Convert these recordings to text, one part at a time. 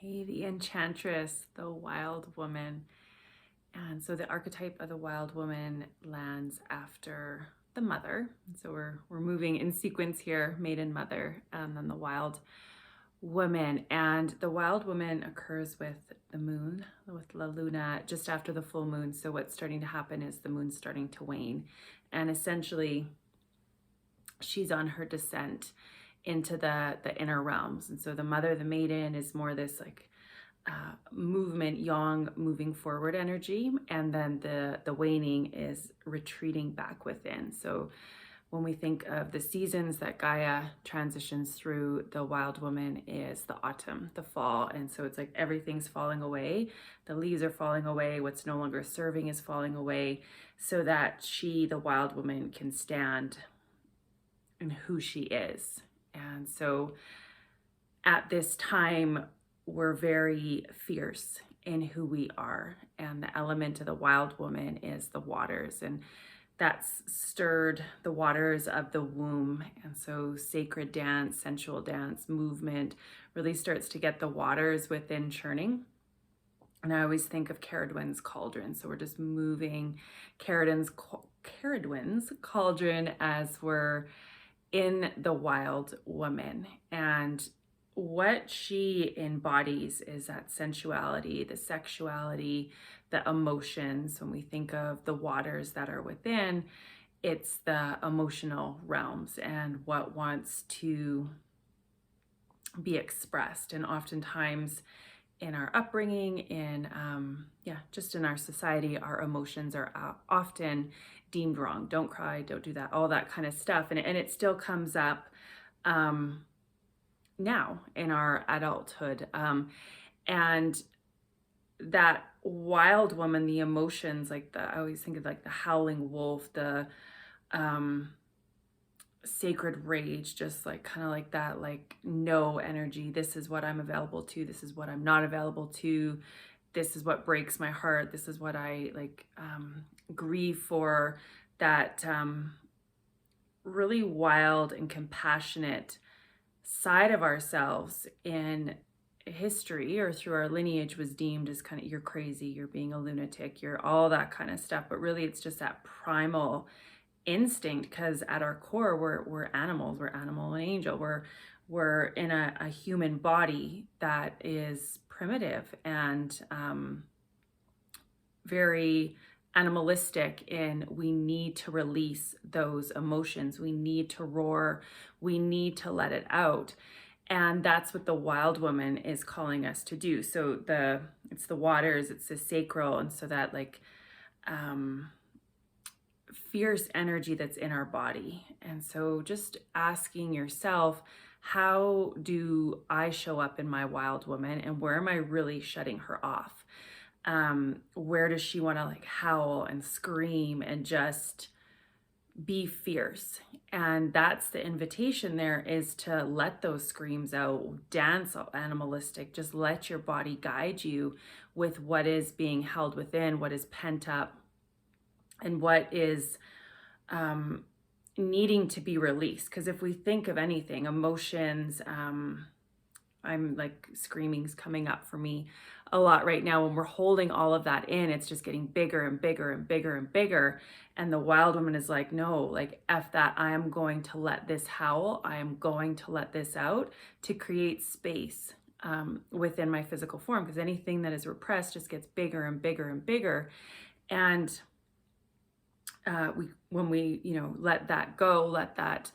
Okay, the Enchantress, the wild woman. And so the archetype of the wild woman lands after the mother. So we're moving in sequence here, maiden, mother, and then the wild woman. And the wild woman occurs with the moon, with La Luna, just after the full moon. So what's starting to happen is the moon's starting to wane. And essentially, she's on her descent into the inner realms. And so the mother, the maiden, is more this like movement, yang, moving forward energy, and then the waning is retreating back within. So when we think of the seasons that Gaia transitions through, the wild woman is the autumn, the fall. And so it's like everything's falling away. The leaves are falling away. What's no longer serving is falling away, so that she, the wild woman, can stand in who she is. And so at this time, we're very fierce in who we are. And the element of the wild woman is the waters. And that's stirred the waters of the womb. And so sacred dance, sensual dance, movement really starts to get the waters within churning. And I always think of Caradwin's cauldron. So we're just moving Caradwin's cauldron as we're in the wild woman. And what she embodies is that sensuality, the sexuality, the emotions. When we think of the waters that are within, it's the emotional realms and what wants to be expressed. And oftentimes in our upbringing, in just in our society, our emotions are often deemed wrong. Don't cry, don't do that, all that kind of stuff. And it still comes up now in our adulthood. And that wild woman, the emotions, like I always think of like the howling wolf, the sacred rage, just like kind of like that, like no energy. This is what I'm available to. This is what I'm not available to. This is what breaks my heart. This is what I like grieve for. That really wild and compassionate side of ourselves in history or through our lineage was deemed as kind of, you're crazy, you're being a lunatic, you're all that kind of stuff. But really it's just that primal instinct, because at our core we're animals, we're animal and angel, we're in a human body that is primitive and very animalistic, in we need to release those emotions, we need to roar, we need to let it out. And that's what the wild woman is calling us to do. So it's the waters, it's the sacral, and so that like fierce energy that's in our body. And so just asking yourself, how do I show up in my wild woman, and where am I really shutting her off? Where does she want to like howl and scream and just be fierce? And that's the invitation there, is to let those screams out, dance animalistic, just let your body guide you with what is being held within, what is pent up, and what is needing to be released. Because if we think of anything, emotions, I'm like screaming's coming up for me a lot right now. When we're holding all of that in, it's just getting bigger and bigger and bigger and bigger. And the wild woman is like, no, like F that. I am going to let this howl. I am going to let this out to create space within my physical form, because anything that is repressed just gets bigger and bigger and bigger. And when we let that go, let that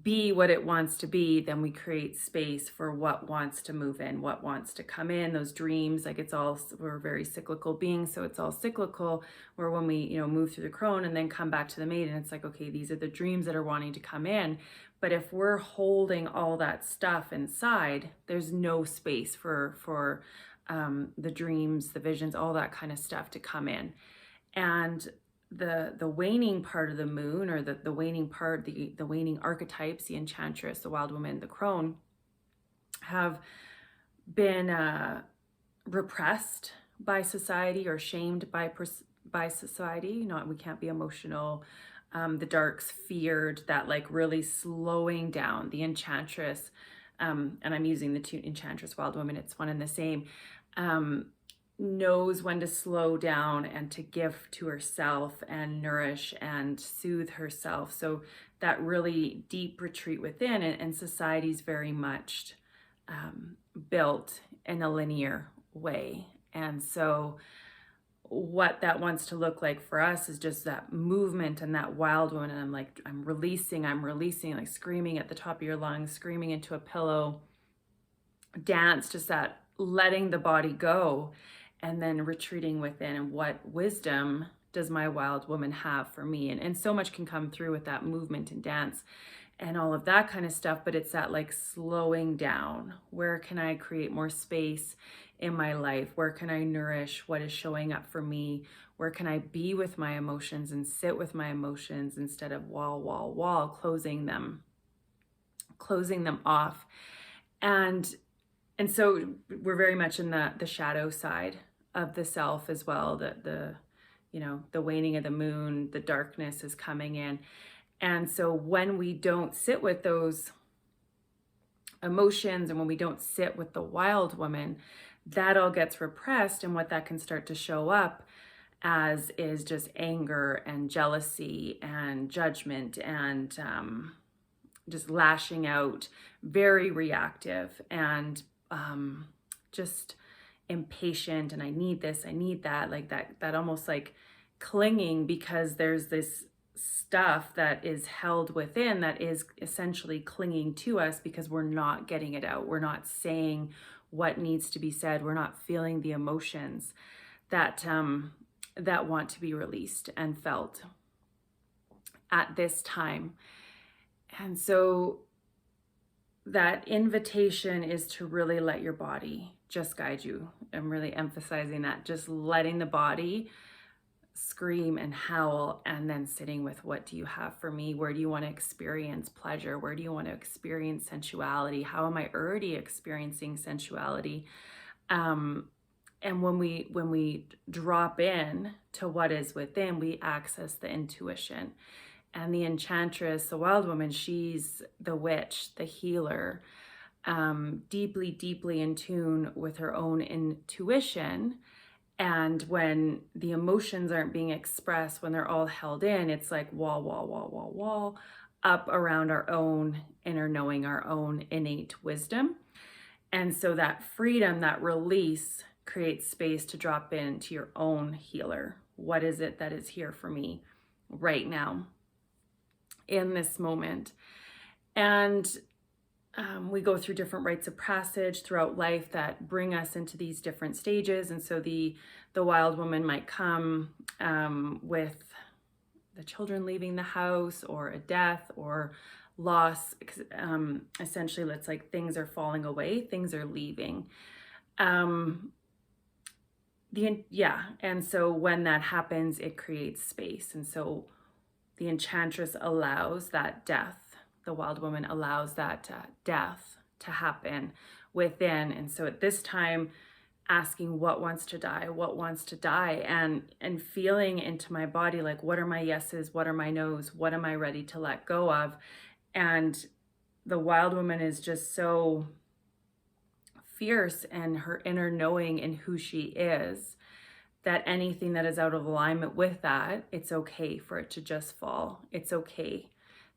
be what it wants to be, then we create space for what wants to move in, what wants to come in. Those dreams, like we're very cyclical beings, so it's all cyclical, where when we move through the crone and then come back to the maiden, it's like, okay, these are the dreams that are wanting to come in. But if we're holding all that stuff inside, there's no space for the dreams, the visions, all that kind of stuff to come in. And the waning part of the moon, or the waning part, the waning archetypes, the Enchantress, the wild woman, the crone, have been repressed by society or shamed by society. We can't be emotional. The darks feared that, like, really slowing down the Enchantress and I'm using the two Enchantress Wild Woman, it's one and the same, knows when to slow down and to give to herself and nourish and soothe herself. So that really deep retreat within, and society's very much built in a linear way. And so what that wants to look like for us is just that movement and that wild woman. And I'm releasing, like screaming at the top of your lungs, screaming into a pillow, dance, just that letting the body go, and then retreating within. And what wisdom does my wild woman have for me? And so much can come through with that movement and dance and all of that kind of stuff, but it's that like slowing down. Where can I create more space in my life? Where can I nourish what is showing up for me? Where can I be with my emotions and sit with my emotions instead of wall, closing them off? And so we're very much in the shadow side of the self as well. The waning of the moon, the darkness is coming in. And so when we don't sit with those emotions and when we don't sit with the wild woman, that all gets repressed. And what that can start to show up as is just anger and jealousy and judgment and just lashing out, very reactive and just impatient. And I need this, I need that, like that almost like clinging, because there's this stuff that is held within that is essentially clinging to us because we're not getting it out. We're not saying what needs to be said. We're not feeling the emotions that want to be released and felt at this time. And so that invitation is to really let your body just guide you. I'm really emphasizing that, just letting the body scream and howl, and then sitting with, what do you have for me? Where do you want to experience pleasure? Where do you want to experience sensuality? How am I already experiencing sensuality? And when we drop in to what is within, we access the intuition. And the Enchantress, the wild woman, she's the witch, the healer, deeply in tune with her own intuition. And when the emotions aren't being expressed, when they're all held in, it's like wall up around our own inner knowing, our own innate wisdom. And so that freedom, that release, creates space to drop into your own healer. What is it that is here for me right now in this moment? And we go through different rites of passage throughout life that bring us into these different stages. And so the wild woman might come with the children leaving the house, or a death or loss. Essentially, it's like things are falling away, things are leaving. And so when that happens, it creates space. And so the Enchantress allows that death. The wild woman allows that death to happen within. And so at this time, asking what wants to die, and feeling into my body, like, what are my yeses, what are my nos, what am I ready to let go of? And the wild woman is just so fierce in her inner knowing and who she is, that anything that is out of alignment with that, it's okay for it to just fall. It's okay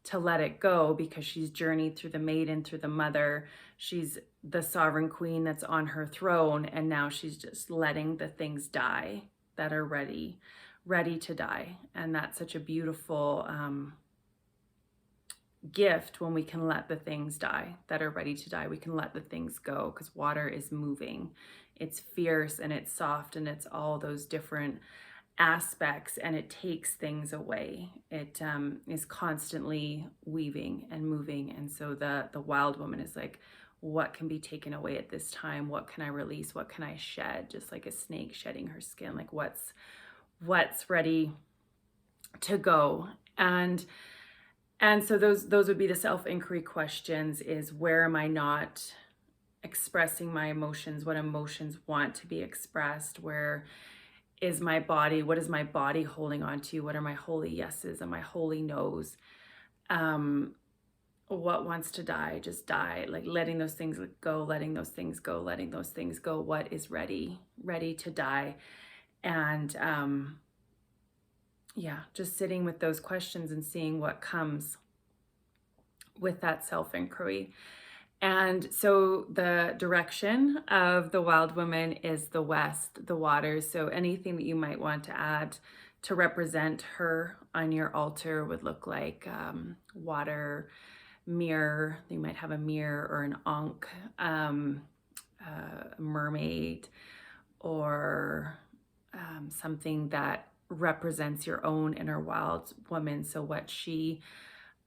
to let it go, because she's journeyed through the maiden, through the mother. She's the sovereign queen that's on her throne, and now she's just letting the things die that are ready to die. And that's such a beautiful gift, when we can let the things die that are ready to die. We can let the things go, because water is moving. It's fierce and it's soft and it's all those different aspects, and it takes things away. It is constantly weaving and moving. And so the wild woman is like, what can be taken away at this time? What can I release? What can I shed? Just like a snake shedding her skin, like what's ready to go. And so those would be the self-inquiry questions, is where am I not expressing my emotions? What emotions want to be expressed? Where is my body? What is my body holding on to? What are my holy yeses and my holy nos? what wants to die, just die, like letting those things go, letting those things go, letting those things go. What is ready to die? And yeah, just sitting with those questions and seeing what comes with that self inquiry. And so the direction of the wild woman is the west, the waters. So anything that you might want to add to represent her on your altar would look like water, mirror. You might have a mirror or an ankh, a mermaid, or something that represents your own inner wild woman. So what she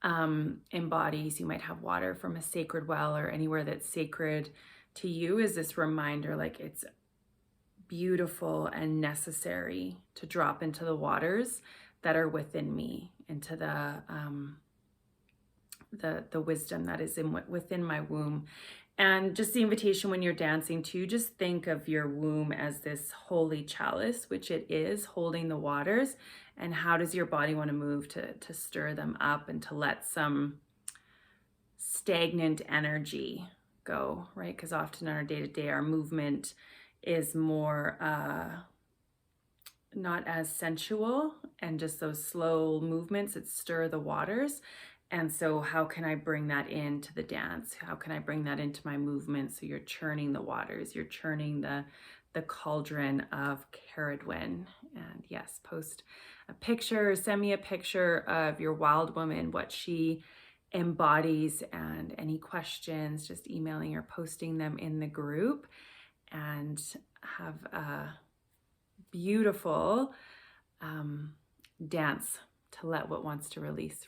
embodies. You might have water from a sacred well or anywhere that's sacred to you, is this reminder, like it's beautiful and necessary to drop into the waters that are within me, into the wisdom that is within my womb. And just the invitation when you're dancing to just think of your womb as this holy chalice, which it is, holding the waters. And how does your body want to move to stir them up and to let some stagnant energy go, right? Because often in our day-to-day, our movement is more not as sensual, and just those slow movements that stir the waters. And so how can I bring that into the dance? How can I bring that into my movement? So you're churning the waters, you're churning the cauldron of Caradwen. And yes, post a picture, send me a picture of your wild woman, what she embodies, and any questions, just emailing or posting them in the group. And have a beautiful dance to let what wants to release.